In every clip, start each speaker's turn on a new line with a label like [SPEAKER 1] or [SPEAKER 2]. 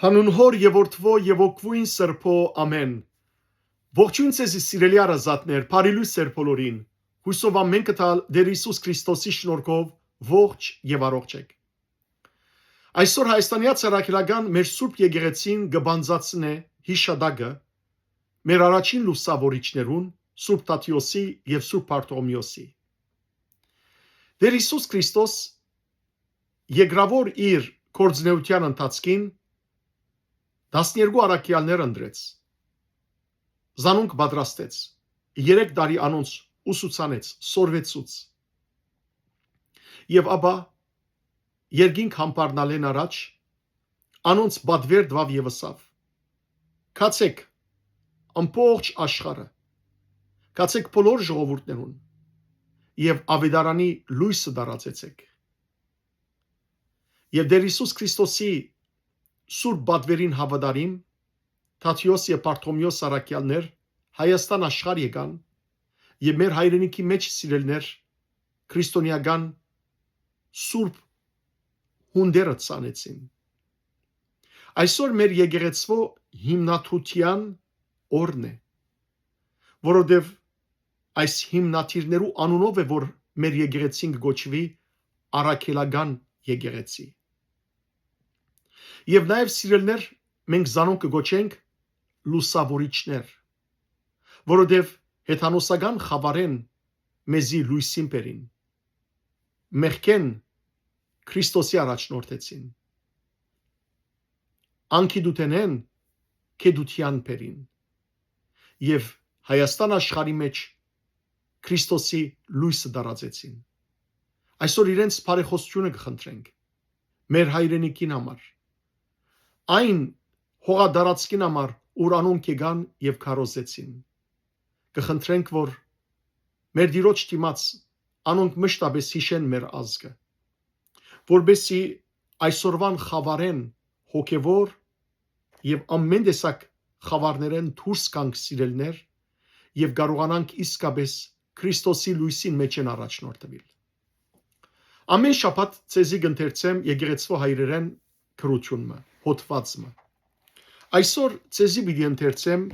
[SPEAKER 1] Հանուն հոր եւ որդվո եւ օգվույն սրբո ամեն։ Ողջույն ցեզի սիրելի արազատներ, բարի լույս ձեր բոլորին։ Հույսով ամեն կտալ Տեր Հիսուս Քրիստոսի շնորհքով ողջ եւ առողջ եք։ Այսօր Հայաստանի ցարակելական մեր Սուրբ Եկեղեցին գբանձացնե հիշադակը մեր առաջին լուսավորիչներուն Սուրբ Տատիոսի եւ Սուրբ Բարտողոմեոսի։ Տեր Հիսուս Քրիստոս երկրավոր իր կորձնեության ընթացքին 12 առաքյալներ ընտրեց, զանոնք պատրաստեց, 3 տարի անոնց ուսուցանեց, սորվեցուց, եւ ապա երկինք համբարնալեն առաջ, անոնց բադվեր դվավ եւ ասավ, կացեք ամբողջ աշխարհը, կացեք բոլոր ժողովուրդներուն եւ ավետարանի լույսը դարածեցեք։ Եվ Տեր Հիսուս Քրիստոսի Սուրբ բադվերին հավատարիմ Տատիոս եւ Բարտողոմեոս առաքյալներ Հայաստան աշխարհ եկան եւ մեր հայրենիքի մեջ սիրելներ քրիստոնեական Սուրբ հունդերը ցանեցին։ Այսօր մեր եկեղեցվո հիմնադրության օրն է, որովհետեւ այս հիմնադիրներու անունով է որ մեր եկեղեցին գոչվի առաքելական եկեղեցի։ Եվ նաև սիրելներ մենք զանոն կգոչենք լուսավորիչներ, որովհետև հեթանոսական խավարեն մեզի լույսին բերին, մեղքեն Քրիստոսի առաջնորդեցին, անկիդութենեն կեդության բերին, եւ Հայաստան աշխարհի մեջ Քրիստոսի լույսը դարածեցին։ Այսօր իրենց բարեխոսությունը կխնդրենք մեր հայրենիքին համար, այն հողադարածքին համար, ուր անոնք եկան եւ քարոզեցին։ Կխնդրենք, որ մեր դիրոջ դիմաց անոնք մշտապես հիշեն մեր ազգը, որբեսի այսօրվան խավարեն հոգևոր եւ ամեն տեսակ խավարներեն դուրս գանք սիրելներ եւ կարողանանք իսկապես Քրիստոսի լույսին մեջ են առաջնորդվել։ Ամեն շաբաթ ցեզի կընթերցեմ եկեղեցվո հայրերեն քրությունը, հոդվածը։ Այսօր ցեզի պիտի ընթերցեմ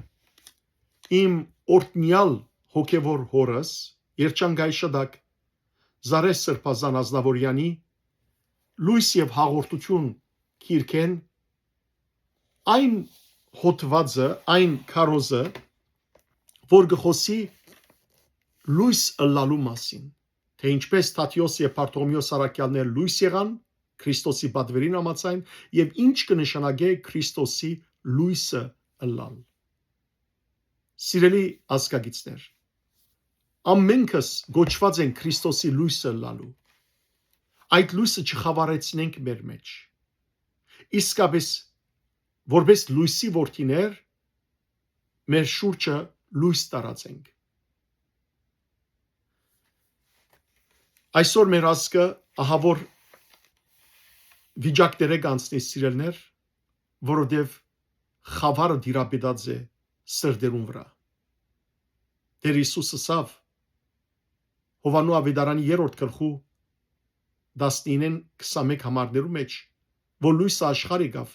[SPEAKER 1] իմ օրտնյալ հոգևոր հորս Երջանկայշադակ Զարես Սրբազան Ազնավուրյանի լույս եւ հաղորդություն քիրքեն այն հոդվածը, այն քարոզը, որ գխոսի լույս ըլլալու մասին, թե ինչպես Տատիոս եւ Բարտողոմեոս առաքյալներ լույս եղան Քրիստոսի բադվերին համաձայն եւ ինչ կնշանակե Քրիստոսի լույսը ըլլալ։ Սիրելի ազգագիցներ, ամենքս գոչված են Քրիստոսի լույսը ըլլալու։ Այդ լույսը չխավարեցնենք մեր մեջ։ Իսկապես որպես լույսի որդիներ մեր շուրջը լույս տարածենք։ Այսօր մեր ազգը ահավոր վիճակներ է կանցնի սիրելներ, որովհետև խավարը դիրապետած է սրտերուն վրա։ Տեր Հիսուսը ասավ Հովանու ավետարանի 3-րդ գլխու 19-21 համարներու մեջ, որ լույսը աշխարհ եկավ,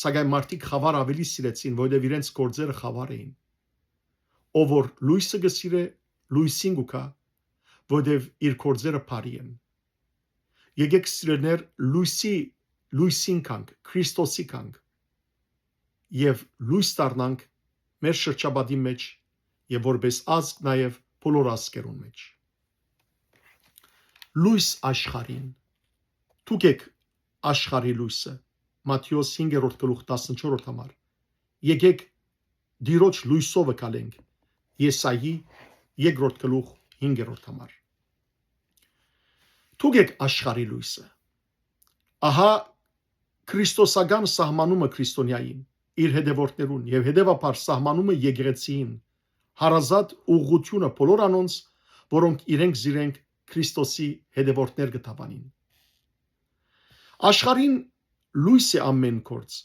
[SPEAKER 1] սակայն մարդիկ խավար ավելի սիրեցին, որովհետև իրենց գործերը խավար էին։ Ով որ լույսը գսիրե, լույսին գուքա, որովհետև իր գործերը բարի են։ Եկեք սիրելներ լույսին կանք, Քրիստոսի կանք եւ լույս դառնանք մեր շրջապատի մեջ եւ որպես ազգ նաեւ բոլոր ազգերուն մեջ։ Լույս աշխարհին։ Դուք եք աշխարհի լույսը։ Մատթեոս 5-րդ գլուխ 14-րդ համար։ Եկեք դիրոջ լույսովը կալենք։ Եսայի 2-րդ գլուխ 5-րդ համար։ Դուք եք աշխարհի լույսը։ Ահա քրիստոսական սահմանումը քրիստոնյային, իր հետևորդներուն եւ հետևաբար սահմանումը եկեղեցին, հարազատ ուղղությունը բոլոր անոնց, որոնք իրենք զիրենք Քրիստոսի հետևորդներ գտավանին։ Աշխարհին լույս է ամեն գործ,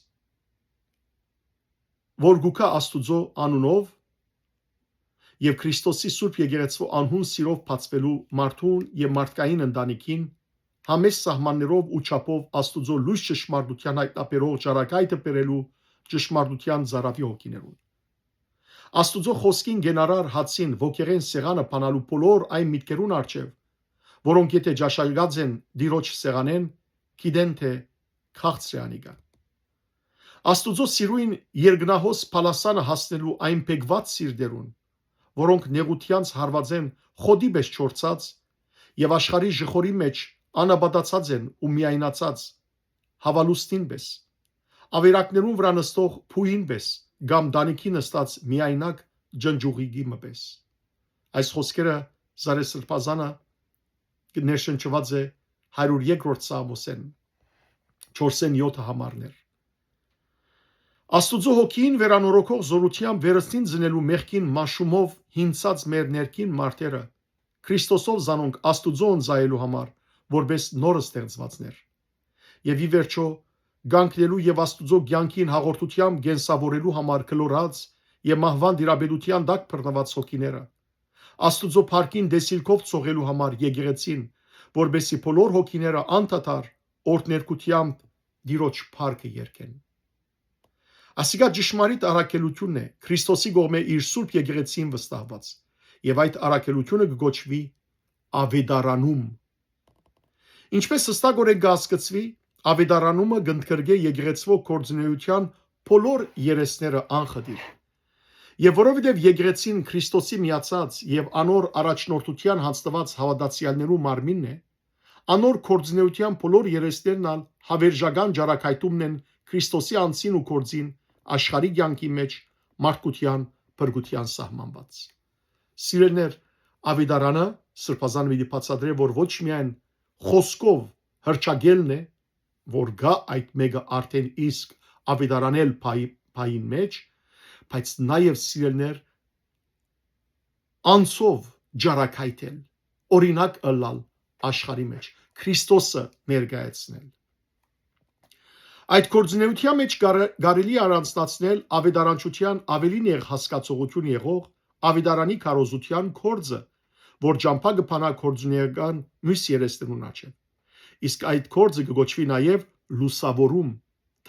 [SPEAKER 1] որ գուքա Աստուծո անունով եւ Քրիստոսի Սուրբ եկեղեցու անհուն սիրով բացվելու մարդուն եւ մարդկային ընտանիքին համեստ սահմաններով ու չափով Աստուծո լույս ճշմարտության հայտնաբերող ճառագայթը բերելու ճշմարտության զարավի հոգիներուն։ Աստուծո խոսքին գենարար հացին ոգեղեն սեղանը բանալու բոլոր այն միտքերուն արչև, որոնք եթե ճաշակած են դիրոջ սեղանեն, գիտեն թե քաղցր է անիգա։ Աստուծո սիրույն երկնահոս փալասանը հասնելու այն բեգված սիրտերուն, որոնք նեղությանց հարված են խոդի պես չորցած եւ աշխարհի ժխորի մեջ անաբադացած են ու միայնացած հավալուստին պես, ավերակներուն վրա նստող փուին պես կամ դանիքի նստած միայնակ ջնջուղիգի մպես։ Այս խոսքերը Զարեսրբազանը ներշնչված է 102-րդ Սամոսեն 4-7 համարներ։ Աստուծո հոգին վերանորոգող զորությամբ վերստին զնելու մեղքին մաշումով հինցած մեր ներքին մարդերը Քրիստոսով զանոնք Աստուծոն զայելու համար որպես նոր ստեղծվածներ եւ ի վերջո գանքնելու եւ Աստուծո կյանքին հաղորդությամբ գենսավորելու համար կլորած եւ մահվան դիրաբերության դակ բռնված հոգիները Աստուծո փառքին դեսիլքով ծողելու համար եկեղեցին որբեսի բոլոր հոգիները անդադար օրհներկությամբ դիրոջ փառքը երգեն։ Ասիկա ճշմարիտ առաքելությունն է Քրիստոսի կողմէ իր սուրբ եկեղեցին վստահված եւ այդ առաքելությունը կգոչվի ավետարանում։ Ինչպես հստակորեն կհասկացվի, ավետարանումը կընդգրկե եկեղեցվո գործունեության բոլոր երեսները անխտիր։ Եվ որովհետև եկեղեցին Քրիստոսի միացած եւ անոր առաջնորդության հանձնված հավատացյալներու մարմինն է, անոր գործունեության բոլոր երեսներն ալ հավերժական ջարակայթումն են Քրիստոսի անձին ու գործին աշխարհի կյանքի մեջ մարդկության բրգության սահմանված։ Սիրելներ, ավետարանը սրբազան մի բացատրե, որ ոչ միայն խոսքով հրճագելն է, որ գա այդ մեկը արդեն իսկ ավետարանել փային մեջ, բայց նաև սիրելներ անցով ջարակայթել, օրինակ ըլլալ աշխարհի մեջ, Քրիստոսը ներկայացնել։ Այդ գործունեության մեջ կարելի առանձնացնել ավետարանչության ավելի նեղ հասկացողություն եղող ավետարանի քարոզության կորձը, որ ճամփա կփանա գործունեական մյուս երեսներուն աչեն։ Իսկ այդ կորձը կգոչվի նաև լուսավորում,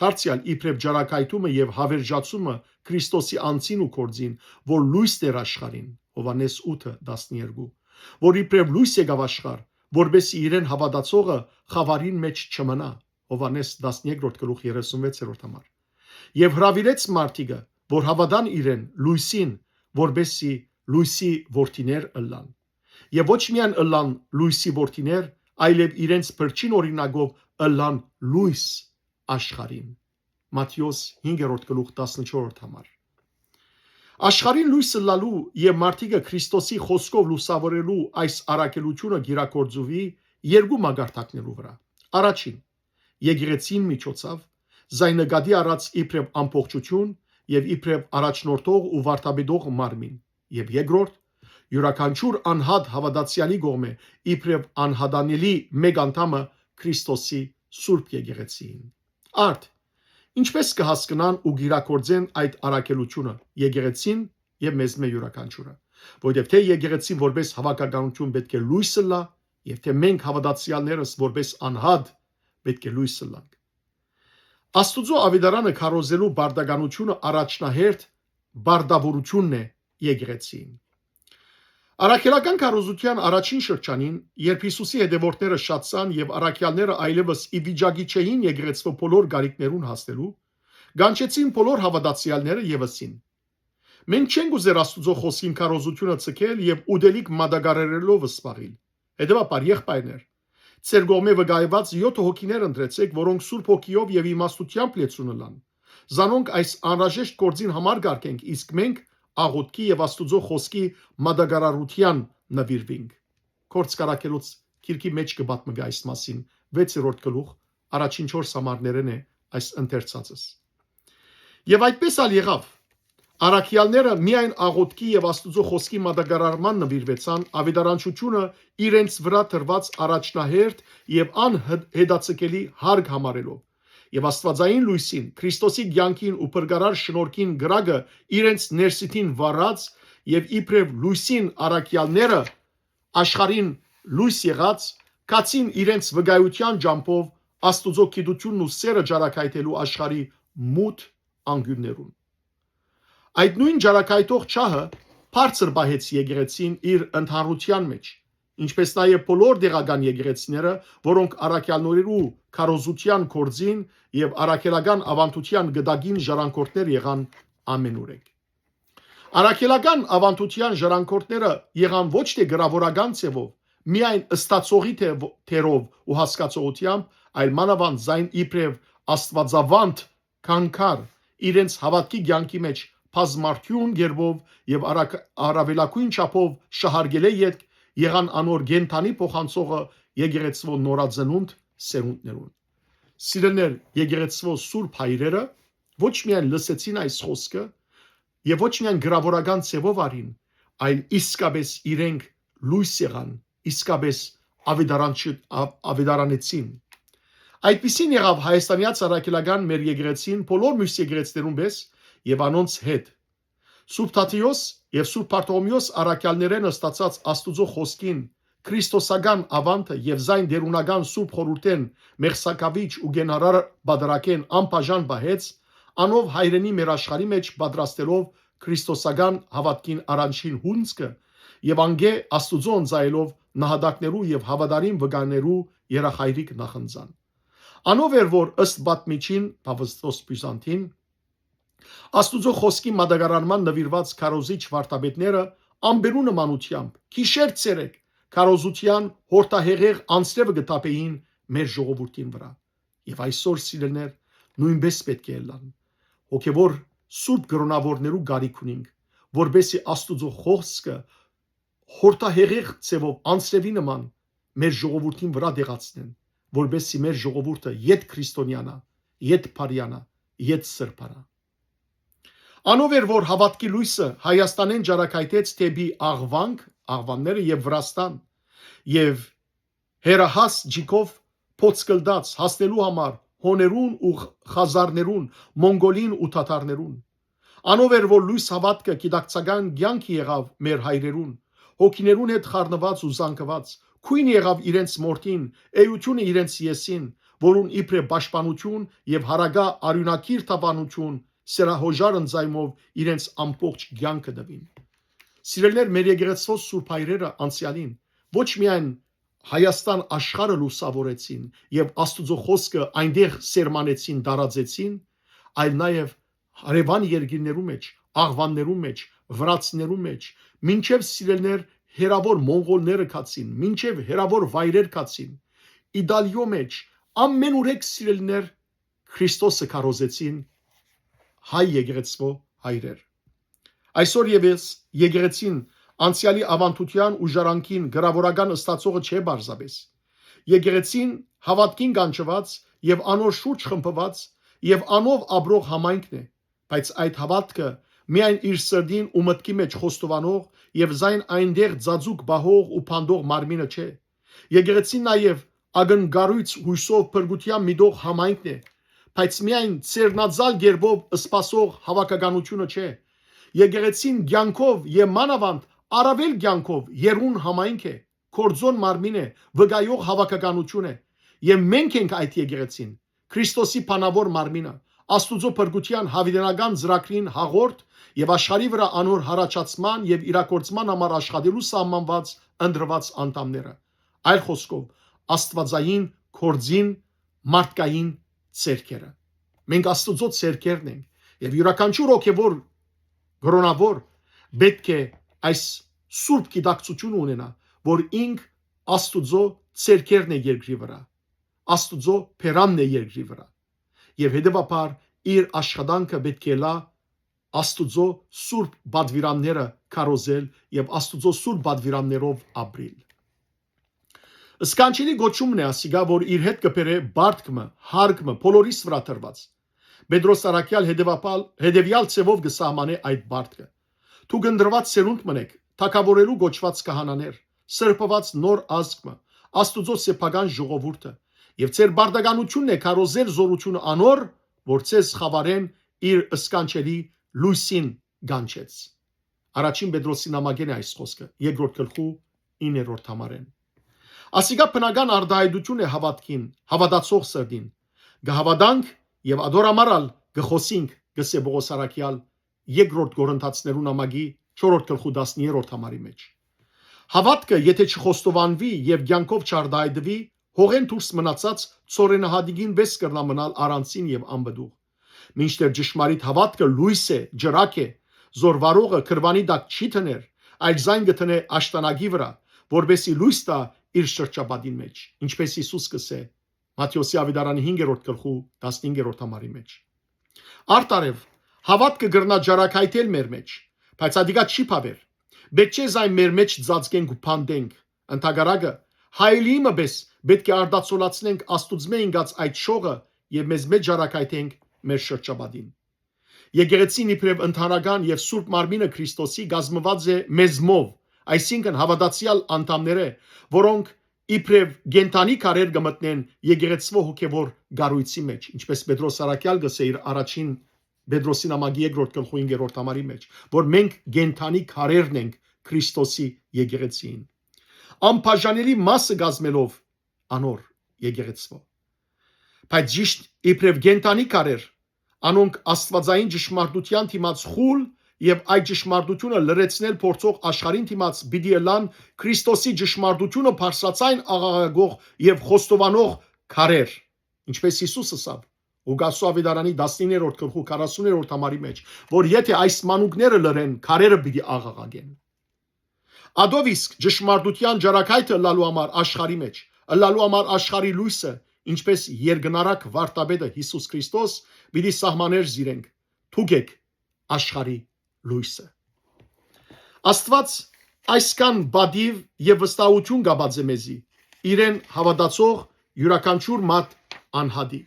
[SPEAKER 1] դարձյալ իբրև ջարակայթումը եւ հավերժացումը Քրիստոսի անձին ու կորձին, որ լույս դեր աշխարհին, Հովհաննես 8:12, որ իբրև լույս եկավ աշխարհ, որբեսի իրեն հավատացողը խավարին մեջ չմնա, Հովհաննես 13:36 համար, եւ հրավիրեց մարդիկը, որ հավատան իրեն լույսին, որբեսի լույսի որդիներ ըլլան, եւ ոչ միայն ըլլան լույսի որդիներ, այլև իրենց բրչին օրինակով ըլլան լույս աշխարհին։ Մատթեոս 5:14 համար։ Աշխարհին լույս ըլլալու եւ մարդիկը Քրիստոսի խոսքով լուսավորելու այս առաքելությունը գիրակորձուվի երկու մագարտակներու վրա։ Առաջին, եկեղեցին միջոցով զայնագադի առած իբրև ամբողջություն եւ իբրև առաջնորդող ու վարդապետող մարմին, եւ երկրորդ, յուրաքանչյուր անհատ հավատացյալի կողմէ իբրև անհադանելի մեկ անդամը Քրիստոսի սուրբ եկեղեցին։ Արդ, ինչպես կհասկանան ու գիրակորձեն այդ առաքելությունը եկեղեցին եւ մեզ մե յուրաքանչյուրը, որովհետեւ թե եկեղեցին որպես հավաքականություն պետք է լույս լա, եւ թե մենք հավատացյալներս որպես անհատ պետք է լույս լանք։ Աստուծո ավետարանը քարոզելու բարդականությունը առաջնահերթ բարդավորությունն է եկեղեցին։ Առաքելական քարոզության առաջին շրջանին, երբ Հիսուսի հետևորդները շատցան եւ առաքյալները այլևս ի վիճակի չէին եկեղեցվո բոլոր գարիքներուն հասնելու, գանչեցին բոլոր հավատացյալները եւսին։ Մենք չենք ուզեր Աստուծո խոսքին քարոզությունը ցկել եւ ուդելիք մատակարարելով սպառիլ։ Հետևաբար եղբայրներ, Ձեր կողմէ վկայված 7 հոգիներ ընտրեցեք, որոնք Սուրբ Հոգիով եւ իմաստությամբ լեցուն լան։ Զանոնք այս անհրաժեշտ գործին համար գարկենք, իսկ մենք աղոթքի եւ Աստուծո խոսքի մատակարարության նվիրվենք։ Կորցկարակելոց քիրքի մեջ կբատմվի այս մասին 6-րդ գլուխ առաջին 4 համարներն է այս ընթերցածս։ Եվ այդպես ալ եղավ։ Առաքյալները միայն աղոթքի եւ Աստուծո խոսքի մատակարարման նվիրվեցան ավետարանչությունը իրենց վրա տրված առաջնահերթ եւ անհետացկելի հարկ համարելով եւ Աստվածային լույսին Քրիստոսի կյանքին ու փրկարար շնորհքին գրագը իրենց ներսիտին վառած եւ իբրև լույսին առաքյալները աշխարհին լույս եղած կացին իրենց վկայության ջամփով Աստուծո գիտությունն ու սերը ջարակայթելու աշխարհի մութ անկյուններուն։ Այդ նույն ջարակայթող չահը բարձր բահեց եկեղեցին իր ընդհանրության մեջ, ինչպես նաև բոլոր դեղական եկեղեցիները, որոնք առաքյալներու քարոզության կորձին եւ առաքելական ավանդության գդագին ժառանգորդներ եղան ամենուրեք։ Առաքելական ավանդության ժառանգորդները եղան ոչ թե գրավորական ցևով, միայն ըստացողի թերով ու հասկացողությամբ, այլ մանավանդ զայն իբրև աստվածավանդ քանքար իրենց հավատքի կյանքի մեջ բազմարդյուն գերբով եւ առավելակույն չափով շահարգել է եղան անոր գենթանի փոխանցողը եկեղեցվո նորածնունդ սերունդներուն։ Սիրելներ, եկեղեցվո սուրբ հայրերը ոչ միայն լսեցին այս խոսքը եւ ոչ միայն գրավորական ցևով արին, այլ իսկապես իրենք լույս եղան, իսկապես ավետարանեցին։ Այդպիսին եղավ հայաստանյաց առաքելական մեր եկեղեցին բոլոր մյուս եկեղեցիներուն պես եւ անոնց հետ։ Սուրբ Թադեոս եւ Սուրբ Բարտողոմեոս առաքյալներեն ստացած Աստուծո խոսքին քրիստոսական ավանդը եւ զայն դերունական Սուրբ խորհուրդեն մեղսակավիճ ու գենարար բادرակեն անբաժան բահեց, անով հայրենի մեր աշխարհի մեջ պատրաստելով քրիստոսական հավատքին առաջին հունձկը եւ անգե Աստուծոն զայելով նահատակներու եւ հավատարիմ վկաներու երախայրիկ նախընծան։ Անով էր որ ըստ պատմիչին Պավստոս Բյուզանտին Աստուծո խոսքի մատակարարման նվիրված քարոզիչ վարդապետները ամբերու նմանությամբ քիշեր ցերեկ քարոզության հորտահեղեղ անձրևը գտապեին մեր ժողովրդին վրա եւ այսօր սիրելներ նույնպես պետք է լան հոգեվոր սուրբ գրոնավորներու գարիք ունենք որբեսի Աստուծո խոսքը հորտահեղեղ ցևով անձրևի նման մեր ժողովրդին վրա դեղացնեն որբեսի մեր ժողովուրդը յետ քրիստոնյանա յետ փարյանա յետ սրբանա Անով էր որ հավատքի լույսը Հայաստանեն ջարակայթեց թեպի աղվանները եւ Վրաստան եւ հերահաս ջիկով փոցկլդած հասնելու համար հոներուն ու խազարներուն մոնգոլին ու թաթարներուն Անով էր որ լույս հավատքը գիտակցական ցանկի եղավ մեր հայրերուն հոգիներուն հետ խառնված ու զանգված քույն եղավ իրենց մորթին էությունը իրենց եսին որուն իբրե պաշտպանություն եւ հարագա արյունակիր թափանություն սերահոժար ընձայմով իրենց ամբողջ ցանկը դվին Սիրելներ մեր եկեղեցու սուրբ հայրերը անցյալին ոչ միայն Հայաստան աշխարհը լուսավորեցին եւ Աստուծո խոսքը այնտեղ սերմանեցին դարաձեցին այլ նաեւ հարևան երկիրներու մեջ աղվաններու մեջ վրացիներու մեջ մինչև սիրելներ հերավոր մոնղոլները կացին մինչև հերավոր վայրեր կացին Իտալիո մեջ ամենուրեք սիրելներ Քրիստոսը քարոզեցին հայ եկեղեցու հայրեր Այսօր եւս եկեղեցին անցյալի ավանդության ու ժառանգին գրավորական ըստացողը չէ բարձաբես եկեղեցին հավատքին կանչված եւ անոր շուրջ խմբված եւ անով ապրող համայնքն է բայց այդ հավատքը միայն իր սրդին ու մտքի մեջ խոստովանող եւ զայն այնտեղ ծածուկ բահող ու փանդող մարմինը չէ եկեղեցին նաեւ ագնգարույց հույսով փրկության միտող համայնքն է բայց միայն ծերնածալ գերբով սպասող հավաքականությունը չէ եկեղեցին ցանկով եւ մանավանդ Արավել ցանկով երուն համայնք է, կորձոն մարմին է, վկայող հավաքականություն է, եւ մենք ենք այդ եկեղեցին, Քրիստոսի փանավոր մարմինը, Աստուծո փրկության հավիտենական ծրագրին հաղորդ եւ աշխարհի վրա անոր հարաճացման եւ իրակորձման համար աշխատելու սահմանված ընդրված անդամները։ Այլ խոսքով, Աստվածային կորձին մարդկային ցերկերը։ Մենք Աստուծո ցերկերն ենք եւ յուրաքանչյուր հոգեվոր գրոնավոր պետք է այս սուրբ գիտակցություն ունենա, որ ինք Աստուծո ցերկերն է երկրի վրա, Աստուծո փերանն է երկրի վրա, եւ հետեւաբար իր աշխատանքը պետք է լա Աստուծո սուրբ բադվիրանները քարոզել եւ Աստուծո սուրբ բադվիրաններով ապրել։ Սկանչելի գոչումն է ասիգա, որ իր հետ կբերե բարդկը, հարգը բոլորիս վրա տրված։ Պետրոս Արաքյալ հետևյալ ցևով կսահմանե այդ բարդկը։ Դու գնդրված սերունդ մնեք, թակավորելու գոչված կահանաներ, սրբված նոր ազգը, Աստուծո սեփական ժողովուրդը, եւ ձեր բարդականությունն է քարոզել զորությունը անոր, որ ցես խավարեն իր սկանչելի լույսին գանչեց։ Առաջին Պետրոսի նամակեն այս խոսքը, երկրորդ գլխու 9-րդ համարեն։ Ասիգա բնական արդահայտություն է հավատքին, հավատացող սրդին։ Գհավատանք եւ ադորամարալ գխոսինք գսե Պողոս Արաքյալ երկրորդ Կորինթացիներուն ամագի 4-րդ գլխու 10-րդ համարի մեջ։ Հավատքը, եթե չխոստովանվի եւ ցանկով չարդայդվի, հողեն դուրս մնացած ծորենահադիգին վես կրնա մնալ առանցին եւ անբդուղ։ Մինչդեռ ճշմարիտ հավատքը լույս է, ջրակ է, զորվարողը քրվանի դակ չի թներ, այլ զայն գտնե աշտանագի վրա, որբեսի լույս տա իր շրջապատին մեջ, ինչպես Հիսուս կսե Մատթեոսի ավետարանի 5-րդ գլխու 15-րդ համարի մեջ։ Արտարև հավատքը գրնա ջարակայթել մեր մեջ, բայց ադիգա չի փավեր։ Պետք չէ զայն մեր մեջ ծածկենք ու փանդենք, ընդհակառակը հայլիմը բես պետք է արդացոլացնենք աստուծմե ինգած այդ շողը եւ մեզ մեջ ջարակայթենք մեր շրջապատին։ Եկեղեցին իբրև ընդհանրական եւ Սուրբ Մարմինը Քրիստոսի գազմված է մեզմով, այսինքն հավատացյալ անդամները, որոնք իբրև գենտանի քարեր կմտնեն եկեղեցվո հոգևոր գառույցի մեջ, ինչպես Պետրոս Արաքյալ գսե իր առաջին Պետրոսի նամակի 2-րդ գլխու 5-րդ համարի մեջ, որ մենք գենտանի քարերն ենք Քրիստոսի եկեղեցին, անբաժանելի մասը գազմելով անոր եկեղեցվո։ Բայց ճիշտ իբրև գենտանի քարեր, անոնք աստվածային ճշմարտության թիմած խուլ եւ այդ ճշմարտությունը լրացնել փորձող աշխարհին թիմած պիտի լան Քրիստոսի ճշմարտությունը բարձրացայն աղաղագող եւ խոստովանող քարեր, ինչպես Հիսուսը ասավ Ուգասու ավետարանի 19-րդ գլխու 40-րդ համարի մեջ, որ եթե այս մանուկները լրեն, քարերը պիտի աղաղագեն։ Ադով իսկ ճշմարտության ջարակայթը լալու համար աշխարհի մեջ, լալու համար աշխարհի լույսը, ինչպես երկնարակ վարտաբեդը Հիսուս Քրիստոս, պիտի սահմաներ զիրենք, թուգեք աշխարհի լույսը։ Աստված այսքան բադիվ եւ վստահություն գաբած է մեզի, իրեն հավատացող յուրաքանչյուր մատ անհադի։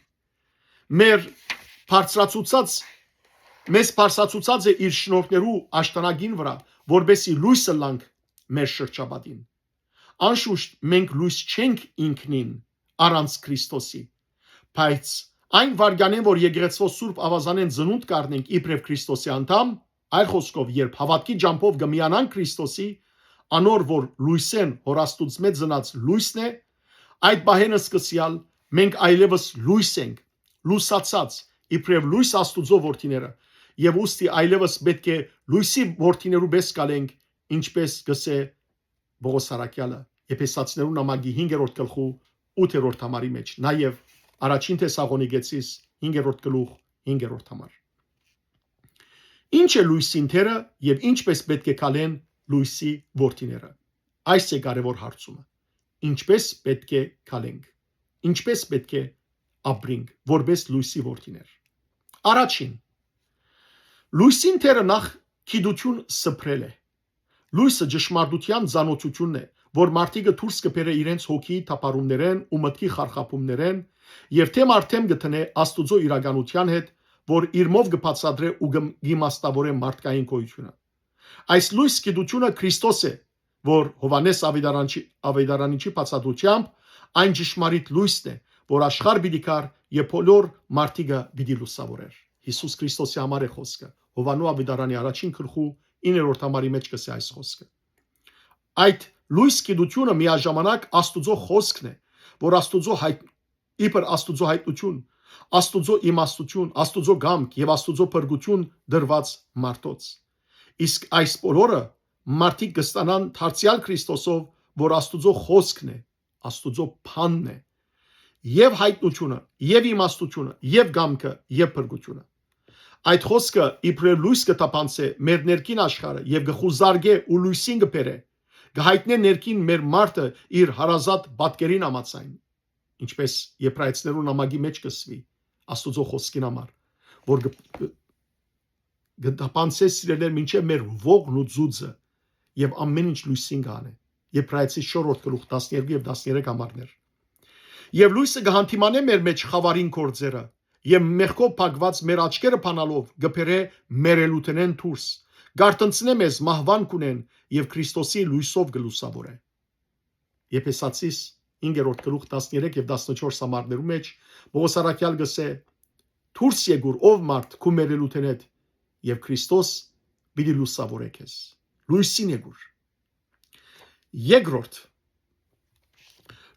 [SPEAKER 1] Մեզ բարձրացուցած է իր շնորհներու աշտանագին վրա, որբեսի լույսը լանք մեր շրջապատին։ Անշուշտ մենք լույս չենք ինքնին առանց Քրիստոսի, բայց այն վարգանեն, որ եկեղեցվո Սուրբ ավազանեն ծնունդ կառնենք իբրև Քրիստոսի անդամ, այլ խոսքով, երբ հավատքի ջամփով գմիանանք Քրիստոսի, անոր որ լույսեն հորաստուց մեծ ծնած լույսն է, այդ բահենը սկսյալ մենք այլևս լույս ենք, լուսացած իբրև լույս Աստուծո որդիները, եւ ուստի այլևս պետք է լույսի որդիներու պես գալենք, ինչպես գսե Պողոս Արաքյալը Եփեսացիներուն նամակի 5-րդ գլխու 8-րդ համարի մեջ, նաեւ առաջին Թեսաղոնիկեցիս 5-րդ գլուխ 5-րդ համար։ Ինչ է լույսին թերը եւ ինչպես պետք է կալեն լույսի որդիները։ Այս է կարևոր հարցումը։ Ինչպես պետք է կալենք։ Ինչպես պետք է ապրենք որպես լույսի որդիներ։ Առաջին լույսին թերը նախ գիտություն սփռել է։ Լույսը ճշմարտության ցանոթությունն է, որ մարդիկը դուրս կբերե իրենց հոգի թափառումներեն ու մտքի խարխափումներեն եւ թեմ արդեմ գտնե Աստուծո իրականության հետ, որ իրմով կբացատրե ու կիմաստավորե մարդկային գոյությունը։ Այս լույս գիտությունը Քրիստոս է, որ Հովանես Ավետարանիչի բացատրությամբ այն ճշմարիտ լույսն է, որ աշխարհ պիտի կար եւ բոլոր մարդիկը պիտի լուսավորեր։ Հիսուս Քրիստոսի համար է խոսքը։ Հովանու Ավետարանի առաջին գլխու 9-րդ համարի մեջ կսե այս խոսքը։ Այդ լույս գիտությունը միաժամանակ Աստուծո խոսքն է, որ իբր Աստուծո հայտնություն, Աստուծո իմաստություն, Աստուծո գամք եւ Աստուծո փրկություն դրված մարդոց։ Իսկ այս բոլորը մարդիկ կստանան դարձյալ Քրիստոսով, որ Աստուծո խոսքն է, Աստուծո փանն է, եւ հայտնությունը, եւ իմաստությունը, եւ գամքը, եւ փրկությունը։ Այդ խոսքը իբրև լույս կտապանցե մեր ներքին աշխարհը եւ գխուզարգե ու լույսին կբերե, կհայտնե ներքին մեր մարդը իր հարազատ պատկերին ամացայն, ինչպես Եբրայեցիներուն նամակի մեջ կսվի Աստուծո խոսքին համար, որ կտապանցե սիրելեր մինչև մեր ողն ու ձուծը եւ ամեն ինչ լույսին գանե։ Եբրայեցի 4-րդ գլուխ 12 եւ 13 համարներ։ Եվ լույսը կհանդիմանե մեր մեջ խավարին կորձերը եւ մեղքով փակված մեր աչքերը փանալով գբերե մերելութենեն դուրս, գարտնցնե մեզ մահվան կունեն եւ Քրիստոսի լույսով գլուսավորե։ Եփեսացիս 5-րդ գլուխ 13 եւ 14 համարներու մեջ Պողոս Արաքյալ գսե. «Դուրս եկուր ով մարդ քու մերելութենեդ եւ Քրիստոս պիտի լուսավորե քեզ»։ Լույսին եկուր։ Երկրորդ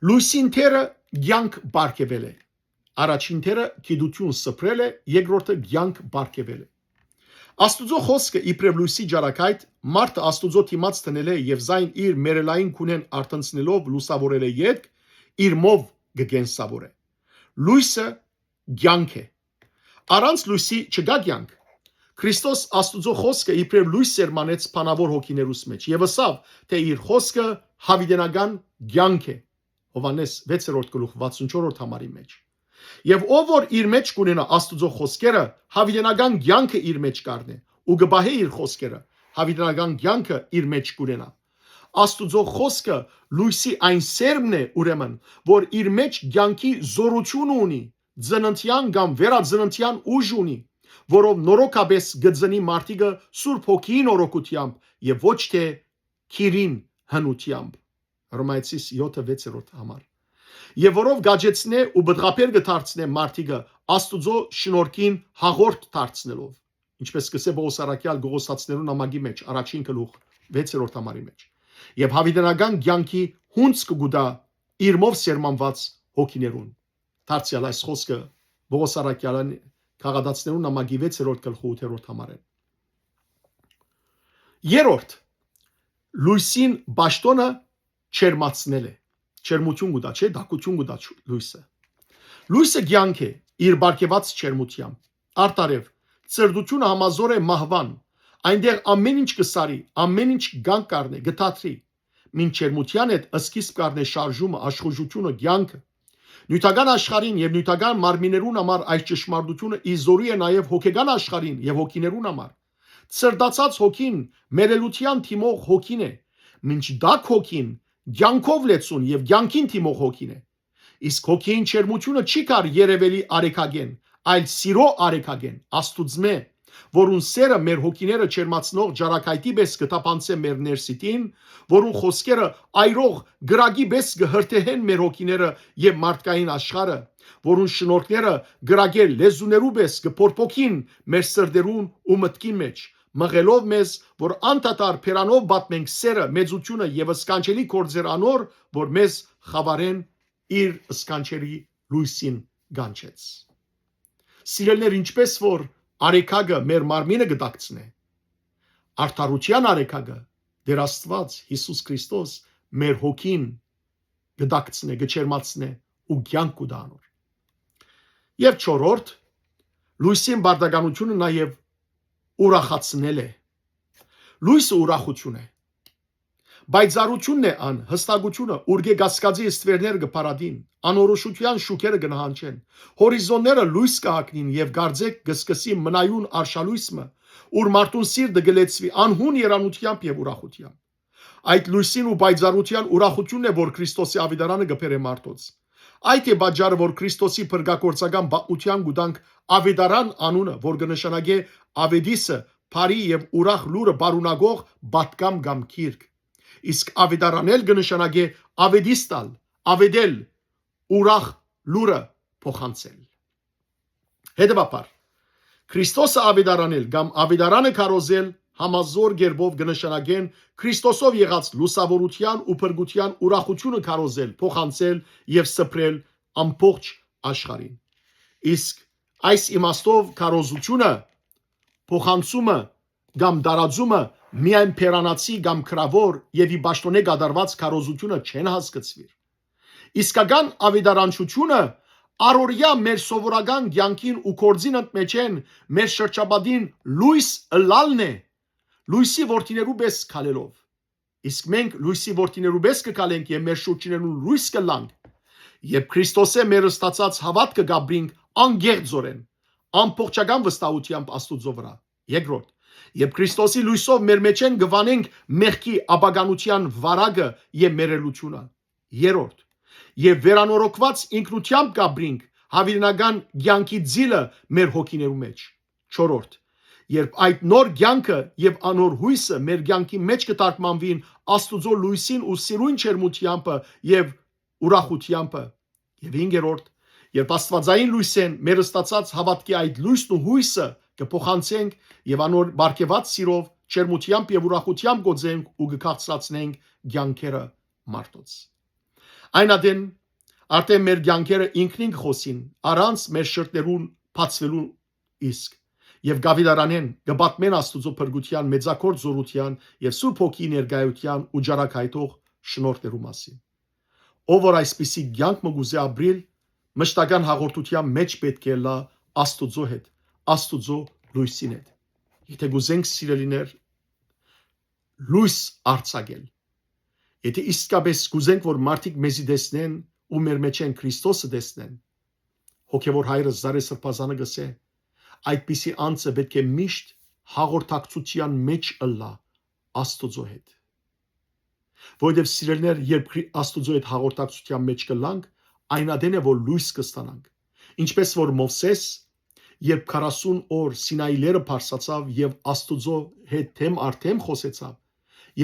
[SPEAKER 1] Լույսին թերը ցանկ բարգեվել է։ Առաջին թերը գիտություն սփռել է, երկրորդը ցանկ բարգեվել է։ Աստուծո խոսքը իբրև լույսի ջարակայթ մարդը Աստուծո դիմաց տնել է եւ զայն իր մերելային քունեն արտնցնելով լուսավորել է յետք իր մով գգենսավոր է։ Լույսը ցանկ է։ Առանց լույսի չկա ցանկ։ Քրիստոս Աստուծո խոսքը իբրև լույս սերմանեց փանավոր հոգիներուս մեջ եւ ասավ, թե իր խոսքը հավիտենական ցանկ է։ Հովանես 6:64 համարի մեջ։ Եվ ով որ իր մեջ կունենա Աստուծո խոսքերը, հավիտենական ցանկը իր մեջ կառնե, ու գբահե իր խոսքերը, հավիտենական ցանկը իր մեջ կունենա։ Աստուծո խոսքը լույսի այն սերմն է, ուրեմն, որ իր մեջ ցանկի զորություն ունի, ծննդյան կամ վերածննդյան ուժ ունի, որով նորոգաբես գծնի մարդիկը Սուրբ Հոգիի նորոգությամբ եւ ոչ թե քիրին հնությամբ։ Հռոմայացիս 7:6 համար։ Եվ որով գաջեցնե ու բդղապեր կդարձնե մարդիկը Աստուծո շնորհքին հաղորդ դարձնելով, ինչպես կսե Պողոս առաքյալ Գողոսացիներու նամակի մեջ, առաջին գլուխ 6-րդ համարի մեջ, եւ հավիտենական ցանկի հունց կգուտա իր մով սերմանված հոգիներուն։ Դարձյալ այս խոսքը Պողոս առաքյալն Գաղատացիներու նամակի 6-րդ գլխու 8-րդ համարը։ Երրորդ, լույսին ճաշտոնը չերմացնել է։ Չերմություն գուտա, չէ, դակություն գուտա լույսը։ Լույսը ցանկ է իր բարգեված չերմությամբ։ Արտարև ծրդությունը համազոր է մահվան։ Այնտեղ ամեն ինչ կսարի, ամեն ինչ ցանկ կառնե, գտածի։ Մին չերմության հետ սկիզբ կառնե շարժումը, աշխուժությունը, ցանկը։ Նյութական աշխարհին եւ նյութական մարմիներուն համար այս ճշմարտությունը իզորի է նաեւ հոգեգան աշխարհին եւ հոգիներուն համար։ Ծրդացած հոգին մերելության թիմող հոգին է, մինչ դակ հոգին ցանկով լեցուն եւ ցանկին թիմող հոգին է։ Իսկ հոգին չերմությունը չի կար երևելի արեքագեն, այլ սիրո արեքագեն, Աստուծմե, որուն սերը մեր հոգիները չերմացնող ջարակայտի պես կտապանցե մեր ներսիտին, որուն խոսքերը այրող գրագի պես կհրթեհեն մեր հոգիները եւ մարդկային աշխարհը, որուն շնորհքները գրագել լեզուներու պես կփորփոքին մեր սրդերուն ու մտքին մեջ, մղելով մեզ, որ անդադար փերանով բատմենք սերը, մեծությունը եւ սկանչելի գործեր անոր, որ մեզ խավարեն իր սկանչելի լույսին գանչեց։ Սիրելներ, ինչպես որ արեքագը մեր մարմինը գտակցնե, արդարության արեքագը դեր Աստված Հիսուս Քրիստոս մեր հոգին գտակցնե, գչերմացնե ու ցանկ կուտա անոր։ Եվ չորրորդ, լույսին բարդականությունը նաեւ ուրախացնել է։ Լույսը ուրախություն է։ Բայցարությունն է ան, հստակությունը, ուրգե գասկածի ստվերներ կփարադին, անորոշության շուկերը կնահանչեն, հորիզոնները լույս կհագնին եւ գարձեք գսկսի մնայուն արշալույսը, ուր մարդուն սիրտը գլեցվի անհուն երանությամբ եւ ուրախությամբ։ Այդ լույսին ու բայցարության ուրախությունն է, որ Քրիստոսի ավետարանը գբեր է մարդոց։ Այդ է բաժարը, որ Քրիստոսի փրկակորցական բաղության գուտանք ավետարան անունը, որ կնշանակե ավետիսը, բարի եւ ուրախ լուրը բարունագող բատկամ կամ քիրք։ Իսկ ավետարանել կնշանակե ավետիստալ, ավետել, ուրախ լուրը փոխանցել։ Հետևաբար Քրիստոսը ավետարանել կամ ավետարանը քարոզել համազոր գերբով կնշանակեն Քրիստոսով եղած լուսավորության ու փրկության ուրախությունը քարոզել, փոխանցել եւ սփռել ամբողջ աշխարհին։ Իսկ այս իմաստով քարոզությունը, փոխանցումը կամ դարաձումը միայն փերանացի կամ քրավոր եւ ի ճաշտոնե գդարված քարոզությունը չեն հասկացվիր։ Իսկական ավետարանչությունը առօրյա մեր սովորական ցանկին ու կորձին ընդմեջեն մեր շրջապատին լույս ըլալն է, լույսի որդիներու պես քալելով։ Իսկ մենք լույսի որդիներու պես կքալենք եւ մեր շուրջիներուն լույս կլանք, եւ Քրիստոսը մեր ստացած հավատքը գաբրինք անգեղձորեն, ամբողջական վստահությամբ Աստուծո վրա։ Երկրորդ, եւ Քրիստոսի լույսով մեր մեջ են գվանենք մեղքի ապագանության վարագը եւ մերելությունը։ Երրորդ, եւ վերանորոգված ինքնությամբ գաբրինք հավիտենական ցանկի ձիլը մեր հոգիներու մեջ։ Չորրորդ, երբ այդ նոր ցանկը եւ անոր հույսը մեր ցանկի մեջ կտարմանվին Աստուծո լույսին ու սիրուն չերմությամբ եւ ուրախությամբ։ Եվ հինգերորդ, երբ Աստվածային լույսեն մեր ստացած հավատքի այդ լույսն ու հույսը կփոխանցենք եւ անոր բարգեված սիրով, չերմությամբ եւ ուրախությամբ գոձենք ու կքաղցրացնենք ցանկերը մարդոց։ Այնադեն արդեն մեր ցանկերը ինքնին խոսին առանց մեր շրտերուն բացվելու իսկ եւ գավիդարանեն գբատմեն Աստուծո փրկության մեծակորձ զորության եւ Սուրբ Հոգի ներկայության ու ջարակայթող շնորհներու մասին ով որ այսպիսի ցանկ մգուզե ապրիլ մշտական հաղորդության մեջ պետք է լա Աստուծո հետ Աստուծո լույսին հետ եթե գուզենք սիրելիներ լույս արձակել եթե իսկապես գուզենք որ մարդիկ մեզի տեսնեն ու մեր մեջ են Քրիստոսը տեսնեն հոգևոր հայրը Զարե Սրբազանը գսե այդպիսի անձը պետք է միշտ հաղորդակցության մեջ ըլլա Աստուծո հետ որովհետև սիրելիներ երբ Աստուծո հետ հաղորդակցության մեջ կլանք այնադեն է որ լույս կստանանք ինչպես որ Մովսես երբ 40 օր Սինայի լերը բարձրացավ եւ Աստուծո հետ թեմ արդեմ խոսեցավ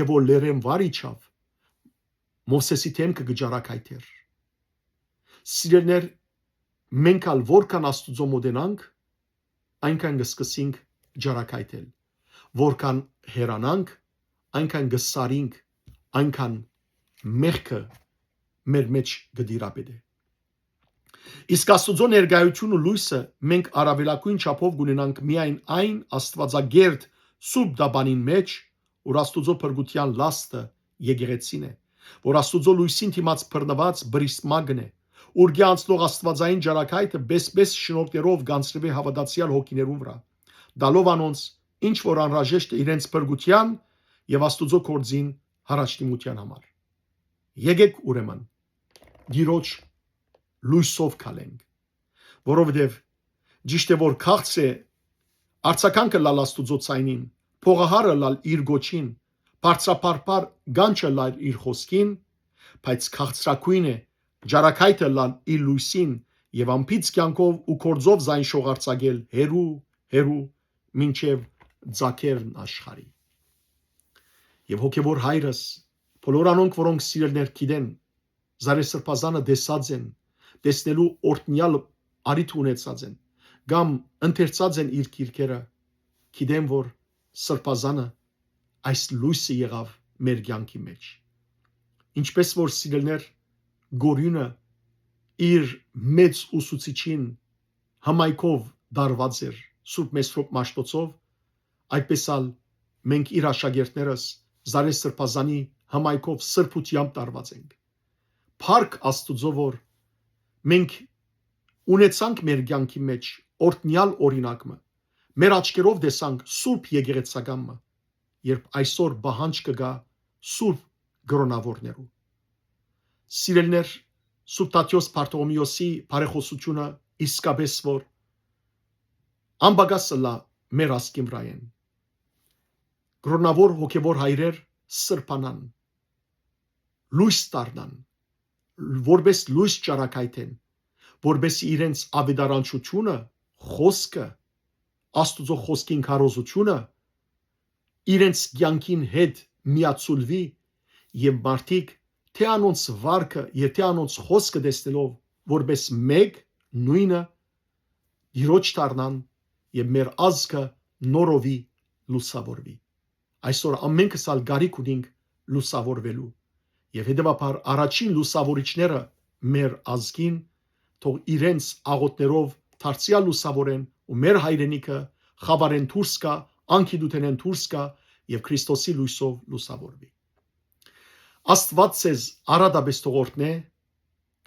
[SPEAKER 1] եւ որ լերեն վար իջավ Մովսեսի թեմքը գճարակայթեր սիրելիներ մենք ալ որքան Աստուծո մոտենանք այնքան կսկսենք ջարակայթել որքան հերանանք այնքան կսարինք այնքան մեղքը մեր մեջ կդիրապետե իսկ Աստուծո ներկայությունը լույսը մենք առավելագույն չափով կունենանք միայն այն Աստվածագերտ սուրբ դաբանին մեջ որ Աստուծո փրկության լաստը եկեղեցին է որ Աստուծո լույսին դիմաց բռնված բրիսմագն է Ուրգի անցնող Աստվածային ջարակայթը բեսբես շնորհներով գանցրվի հավատացյալ հոգիներուն վրա դալով անոնց ինչ որ անհրաժեշտ է իրենց փրկության եւ Աստուծո կորձին հրաշտիմության համար եկեք ուրեմն Գիրոջ լույսով քալենք որովհետեւ ճիշտ է որ քաղց է արցականքը լալ Աստուծո ցայնին փողահարը լալ իր գոչին բարձրապարպար գանչը լալ իր խոսքին բայց քաղցրակույն է ջարակայթը լալ իր լույսին եւ ամփից կյանքով ու կորձով զայն շողարցակել հերու մինչև ձակերն աշխարի եւ հոգեվոր հայրս բոլոր անոնք որոնք սիրելներ գիտեն Զարե Սրբազանը դեսած են տեսնելու օրտնյալ արիթ ունեցած են կամ ընթերցած են իր քիրքերը գիտեն որ Սրբազանը այս լույսը եղավ մեր կյանքի մեջ ինչպես որ սիրելներ Գորյունը իր մեծ ուսուցիչին համայքով դարված էր Սուրբ Մեսրոպ Մաշտոցով այդպես ալ մենք իր աշակերտներս Զարե Սրբազանի համայքով սրբությամբ դարված ենք Փառք Աստուծո որ մենք ունեցանք մեր կյանքի մեջ օրտնյալ օրինակը մեր աչքերով տեսանք Սուրբ եկեղեցակամը երբ այսօր բահանջ կգա Սուրբ գրոնավորներու Սիրելներ Սուրբ Տատյոս Պարտողոմեոսի բարեխոսությունը իսկապես որ ամբագասը լա մեր ասկին վրայեն գրոնավոր հոգևոր հայրեր սրբանան լույս դառնան որպես լույս ճարակայթեն որպես իրենց ավետարանչությունը խոսքը Աստուծո խոսքին քարոզությունը իրենց կյանքին հետ միացուլվի եւ մարդիկ թե անոնց վարքը եւ թե անոնց խոսքը տեսնելով որպես մեկ նույնը Իրոջ դառնան եւ մեր ազգը նորովի լուսավորվի այսօր ամենքս ալ գարիք ունենք լուսավորվելու եւ հետեւաբար առաջին լուսավորիչները մեր ազգին թող իրենց աղոթներով դարձյալ լուսավորեն ու մեր հայրենիքը խավարեն դուրս գա անկիդութենեն դուրս գա եւ Քրիստոսի լույսով լուսավորվի Աստված ձեզ արադաբես թողորտնե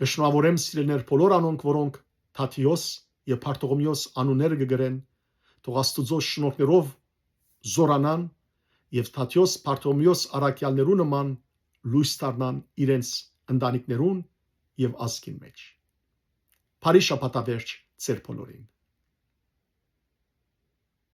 [SPEAKER 1] կշնորհավորեմ սիրելներ բոլոր անոնք որոնք Թաթիոս եւ Պարտողոմեոս անունները կգրեն թող Աստուծո շնորհներով զորանան եւ Թաթիոս Պարտողոմեոս արաքյալներու նման լույս դառնան իրենց ընտանիքներուն եւ ազգին մեջ Փարի շաբաթավերջ ձեր բոլորին